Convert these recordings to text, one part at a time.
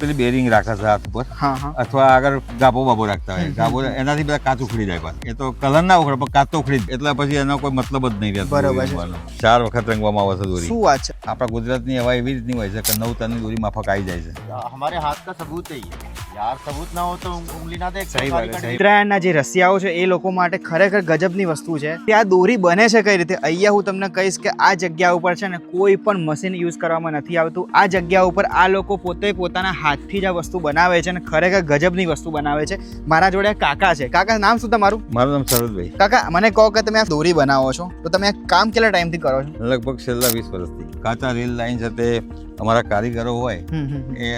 પેલી બેરિંગ રાખે છે હાથ ઉપર હા હા અથવા આગળ ગાભો બાબો રાખતા હોય ગાભો એનાથી બધા કાચ ઉખડી જાય પાછું. એ તો કલર ના ઉખડે પણ કાચ તો ઉખડી જ. એટલે પછી એનો કોઈ મતલબ જ નહીં રહેતો. બરોબર છે. રંગવાનો 4 વખત રંગવામાં આવે છે દોરી. શું વાત છે? આપણા ગુજરાતની હવા એવી રીતની હોય છે કે 9 ટનની દોરી માફક આવી જાય છે. हमारे हाथ का सबूत है ये यार, सबूत ना हो तो उंगली ना देख. સહી વાત છે. ઉત્તરાયણના જે રસિયાઓ છે એ લોકો માટે ખરેખર ગજબની વસ્તુ છે. ત્યાં દોરી બને છે કઈ રીતે? અહીંયા હું તમને કહીશ કે આ જગ્યા ઉપર છે ને કોઈ પણ મશીન યુઝ કરવામાં નથી આવતું. આ જગ્યા ઉપર આ લોકો પોતે પોતાના હાથથી જ આ વસ્તુ બનાવે છે અને ખરેખર ગજબની વસ્તુ બનાવે છે. મારા જોડે કાકા છે. કાકા નામ શું તમારું? મારું નામ શરદભાઈ. કાકા મને કહો કે તમે આ દોરી બનાવો છો તો તમે આ કામ કેટલા ટાઈમથી કરો છો? લગભગ છેલ્લા 20 વર્ષથી. કાચા રેલ લાઈન છે તે અમારા કારીગરો હોય એ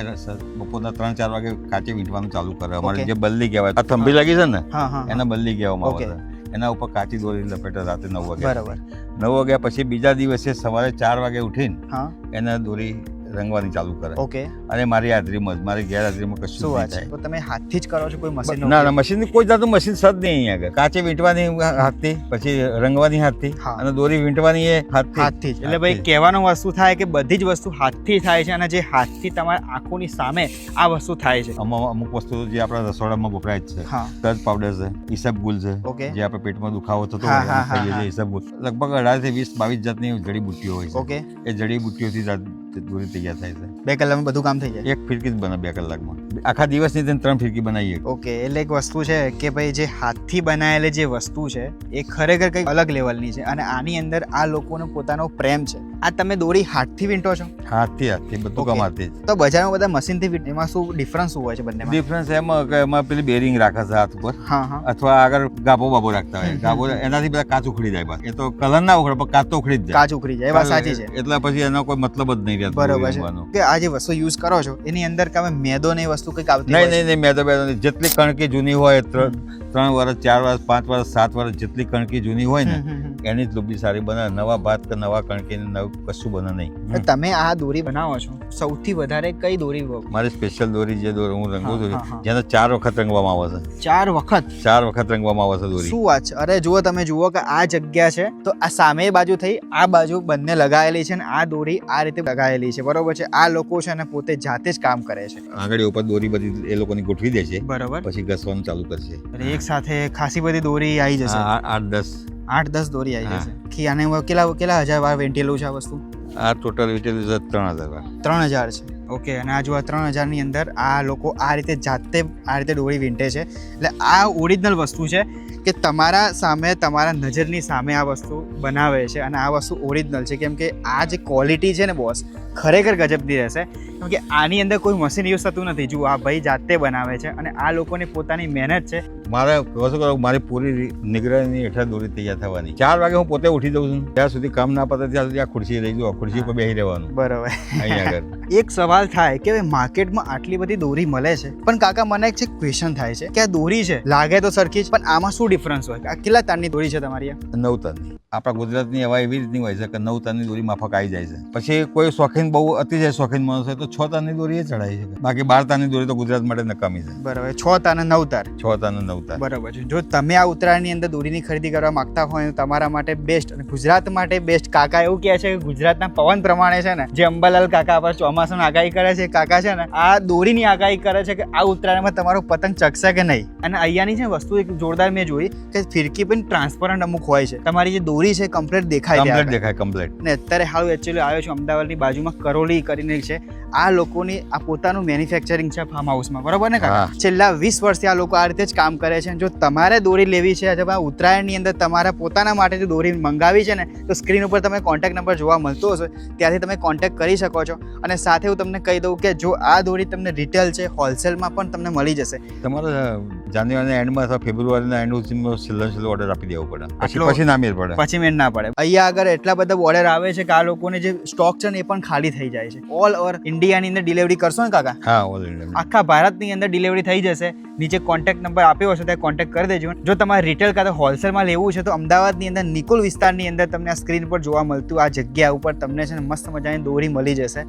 બપોરના 3-4 વાગે કાચી વીંટવાનું ચાલુ કરે. અમારે Okay. જે બલ્લી કહેવાય આ થંભી લાગી છે ને હા હા એને બલ્લી કહેવામાં આવે Okay. છે. એના ઉપર કાચી દોરી લપેટે રાતે 9 વાગે. બરાબર. 9 વાગ્યા પછી બીજા દિવસે સવારે 4 વાગે ઉઠીને હા એને દોરી રંગવાની ચાલુ કરે. ઓકે. અને મારી હાજરીમાં જ, મારી ગેરહાજરીમાં શું કશું વાત નહીં છે? થાય. તો તમે હાથથી જ કરો છો કોઈ મશીન? ના ના મશીન કોઈ જાતનું મશીન સદ નહીં અહીંયા આગળ. કાચી વીંટવાની હાથથી, પછી રંગવાની હાથથી હા. અને દોરી વીંટવાની એ હાથથી. હાથથી જ. એટલે ભાઈ કહેવાનો વસ્તુ થાય કે બધી જ વસ્તુ હાથથી થાય છે અને જે હાથથી તમારા આંખોની સામે આ વસ્તુ થાય છે. અમુક વસ્તુ જે આપણા રસોડામાં વપરાય જ છે. હા તજ પાવડર છે, ઈસબગુલ છે, Okay. જે આપણે પેટમાં દુખાવો થતો હા, હોય હા, એને ખાઈએ હા, છીએ ઈસબગુલ. લગભગ 18 થી 20 22 જાતની જડીબુટ્ટીઓ હોય છે. ઓકે. એ જડીબુટ્ટીઓથી દોરી તૈયાર થાય છે. 2 કલાકમાં બધું કામ થઈ જાય? એક ફિરકી જ બને 2 કલાકમાં. આખા દિવસની 3 ફિરકી બનાવીએ. ઓકે. એટલે એક વસ્તુ છે કે ભાઈ જે હાથથી બનાવેલી જે વસ્તુ છે એ ખરેખર કંઈક અલગ લેવલની છે અને આની અંદર આ લોકોનો પોતાનો પ્રેમ છે. આ તમે દોરી હાથથી વીંટો છો? હાથથી બધું કામ હાથથી જ. તો બજારમાં બધા મશીનથી વીંટે, એમાં શું ડિફરન્સ શું હોય છે બંનેમાં? ડિફરન્સ એમાં કે એમાં પેલી બેરિંગ રાખે છે હાથ ઉપર હા હા અથવા આગળ ગાભો બાબો રાખતા હોય ગાભો એનાથી બધા કાચ ઉખડી જાય પાછું. એ તો કલર ના ઉખડે પણ કાચ તો ઉખડી જ જાય. કાચ ઉખડી જાય, એ વાત સાચી છે. એટલે પછી એનો કોઈ મતલબ જ નહીં રહેતો. બરોબર છે. રંગવાનો. કે આ જે વસ્તુ યુઝ કરો છો એની અંદર કે મેદો ને એ વસ્તુ કંઈક આવતી નહીં હોય છે? નહીં નહીં મેદો બેદો નહીં. જેટલી કણકી જૂની હોય 3 વર્ષ 4 વર્ષ 5 વર્ષ 7 વર્ષ જેટલી કણકી જૂની હોય ને એની જ લુબી સારી બને. નવા ભાત કે નવા કણકી નવું કશું બને નહીં. તો તમે આ દોરી બનાવો છો સૌથી વધારે કઈ દોરી મારી સ્પેશિયલ દોરી જે દોરી હું રંગું છું હા, હા. જેને 4 વખત રંગવામાં આવે છે. 4 વખત? 4 વખત રંગવામાં આવે છે દોરી. શું વાત છે? અરે જુઓ, તમે જુઓ કે આ જગ્યા છે તો આ સામે બાજુ થઈ આ બાજુ બંને લગાવેલી છે અને આ દોરી આ રીતે લગાવેલી છે. બરોબર છે. આ લોકો છે ને પોતે જાતે જ કામ કરે છે. આંગળી ઉપર દોરી બધી એ લોકોની ગોઠવી દે છે. બરોબર. પછી ઘસવાનું ચાલુ કરશે. એટલે એક સાથે ખાસી બધી દોરી આવી જશે. 8-10 8-10 દોરી આવી જશે. કે આને કેટલા હજાર વાર વેંટેલું છે આ વસ્તુ? આ ટોટલ વિટેલું છે 3000. 3000 છે. ઓકે. અને આ જો આ 3000 ની અંદર આ લોકો આ રીતે જાતે આ રીતે દોરી વીંટે છે. એટલે આ ઓરિજિનલ વસ્તુ છે કે તમારા સામે, તમારા નજરની સામે આ વસ્તુ બનાવે છે અને આ વસ્તુ ઓરિજિનલ છે. કેમ કે આ જે ક્વોલિટી છે ને બોસ, ખરેખર ગજબની રહેશે. કેમ કે આની અંદર કોઈ મશીન યુઝ થતું નથી. જુઓ, આ ભાઈ જાતે બનાવે છે અને આ લોકોની પોતાની મહેનત છે. મારી પૂરી નિગરાની હેઠળ દોરી તૈયાર થવાની. 4 વાગે હું પોતે ઉઠી દઉં છું. ત્યાં સુધી કામ ના પતે ત્યાં સુધી આ ખુરશી રહી જુઓ, ખુરશી ઉપર બેસી રહેવાનું. બરોબર. અહીંયા આગળ એક સવાલ થાય કે માર્કેટમાં આટલી બધી દોરી મળે છે પણ કાકા મને એક ક્વેશ્ચન થાય છે કે આ દોરી છે લાગે તો સરખી જ પણ આમાં શું ડિફરન્સ હોય? આ કેટલા તારની દોરી છે તમારી? 9 ટનની. આપણા ગુજરાતની હવા એવી રીતની હોય છે કે 9 ટનની દોરી માફક આવી જાય છે. પછી કોઈ શોખીન બહુ અતિશય શોખીન માણસ હોય તો 6 ટનની દોરી એ ચડાય છે. બાકી 12 ટનની દોરી તો ગુજરાત માટે નકામી છે. બરાબર. 6 તાર અને 9 તાર. 6 ટન અને 9 ટન. બરાબર છે. જો તમે આ ઉત્તરાયણની અંદર દોરીની ખરીદી કરવા માંગતા હોય તો તમારા માટે બેસ્ટ અને ગુજરાત માટે બેસ્ટ. કાકા એવું કહે છે કે ગુજરાતના પવન પ્રમાણે છે ને જે અંબાલાલ કાકા પર ચોમાસાની આગાહી કરે છે, કાકા છે ને આ દોરીની આગાહી કરે છે કે આ ઉત્તરાયણમાં તમારો પતંગ ચગશે કે નહીં. અને અહીંયાની છે વસ્તુ એક જોરદાર મેં જોઈ કે ફિરકી પણ ટ્રાન્સપરન્ટ અમુક હોય છે. તમારી જે દોરી છે કમ્પ્લીટ દેખાય કમ્પ્લીટ. ને અત્યારે હાલ એકચ્યુઅલી આવ્યો છું અમદાવાદની બાજુમાં કરોલી કરીને છે. આ લોકોની આ પોતાનું મેન્યુફેક્ચરિંગ છે ફાર્મ હાઉસમાં. બરોબર ને કાકા? છેલ્લા 20 વર્ષથી આ લોકો આ રીતે જ કામ કરે છે. જો તમારે દોરી લેવી છે અથવા ઉત્તરાયણની અંદર તમારા પોતાના માટે જો દોરી મંગાવી છે ને તો સ્ક્રીન ઉપર તમે કોન્ટેક્ટ નંબર જોવા મળતો હશે, ત્યાંથી તમે કોન્ટેક્ટ કરી શકો છો. અને સાથે હું તમને કહી દઉં કે જો આ દોરી તમને રિટેલ છે, હોલસેલમાં પણ તમને મળી જશે. તમારે જાન્યુઆરીના એન્ડમાં અથવા ફેબ્રુઆરીના એન્ડ સુધીમાં છેલ્લો ઓર્ડર આપી દેવો પડે. પછી ના મેળ પડે. પછી મેળ ના પડે. અહીંયા આગળ એટલા બધા ઓર્ડર આવે છે કે આ લોકોને જે સ્ટોક છે ને એ પણ ખાલી થઈ જાય છે. ઓલ ઓવર ઇન્ડિયાની અંદર ડિલિવરી કરશો ને કાકા? હા, ઓલ ઇન્ડિયા. આખા ભારતની અંદર ડિલિવરી થઈ જશે. નીચે કોન્ટેક્ટ નંબર આપ્યો હશે ત્યાં કોન્ટેક્ટ કરી દેજો. જો તમારે રિટેલ કાં તો હોલસેલમાં લેવું છે તો અમદાવાદની અંદર નિકોલ વિસ્તારની અંદર તમને આ સ્ક્રીન પર જોવા મળતું આ જગ્યા ઉપર તમને છે ને મસ્ત મજાની દોરી મળી જશે.